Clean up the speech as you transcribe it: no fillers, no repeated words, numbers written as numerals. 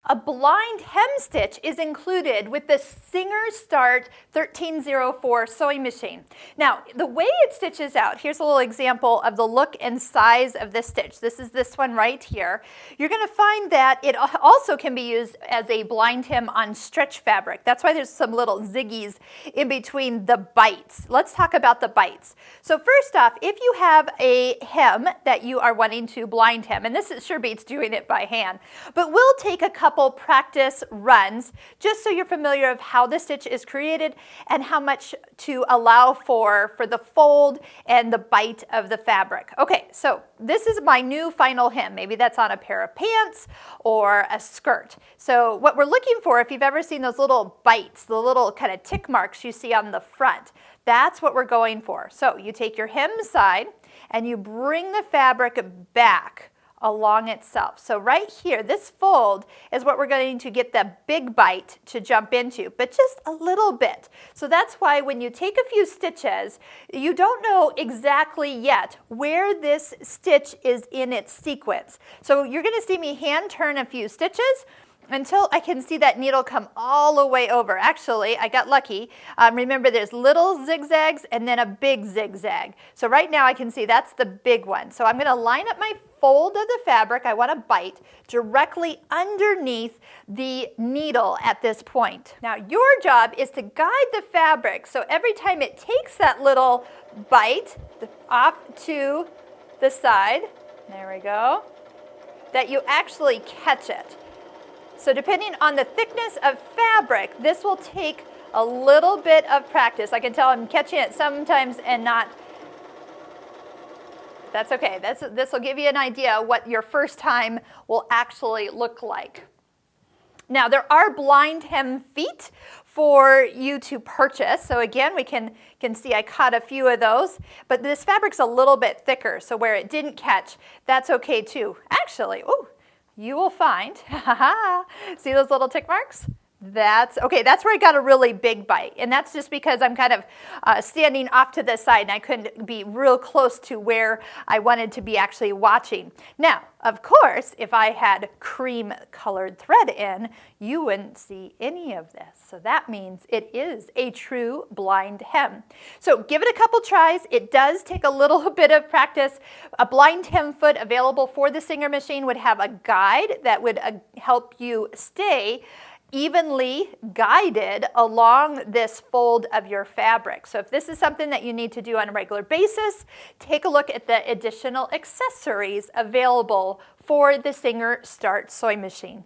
A blind hem stitch is included with the Singer Start 1304 sewing machine. Now, the way it stitches out, here's a little example of the look and size of this stitch. This is this one right here. You're going to find that it also can be used as a blind hem on stretch fabric. That's why there's some little ziggies in between the bites. Let's talk about the bites. So first off, if you have a hem that you are wanting to blind hem, and this sure beats doing it by hand, but we'll take a couple practice runs just so you're familiar of how the stitch is created and how much to allow for the fold and the bite of the fabric. Okay, so this is my new final hem. Maybe that's on a pair of pants or a skirt. So what we're looking for, if you've ever seen those little bites, the little kind of tick marks you see on the front, that's what we're going for. So you take your hem side and you bring the fabric back along itself. So right here, this fold is what we're going to get the big bite to jump into, but just a little bit. So that's why when you take a few stitches, you don't know exactly yet where this stitch is in its sequence. So you're going to see me hand turn a few stitches until I can see that needle come all the way over. Actually, I got lucky. Remember, there's little zigzags and then a big zigzag. So right now I can see that's the big one. So I'm going to line up my fold of the fabric I want to bite directly underneath the needle at this point. Now your job is to guide the fabric so every time it takes that little bite off to the side, there we go, that you actually catch it. So depending on the thickness of fabric, this will take a little bit of practice. I can tell I'm catching it sometimes and not. That's okay. This will give you an idea what your first time will actually look like. Now there are blind hem feet for you to purchase. So again, we can see I caught a few of those, but this fabric's a little bit thicker, so where it didn't catch, that's okay too. Actually, ooh, you will find, see those little tick marks? That's where I got a really big bite, and that's just because I'm kind of standing off to the side and I couldn't be real close to where I wanted to be actually watching. Now, of course, if I had cream colored thread in, you wouldn't see any of this. So that means it is a true blind hem. So give it a couple tries. It does take a little bit of practice. A blind hem foot available for the Singer machine would have a guide that would help you stay evenly guided along this fold of your fabric. So if this is something that you need to do on a regular basis, take a look at the additional accessories available for the Singer Start sewing machine.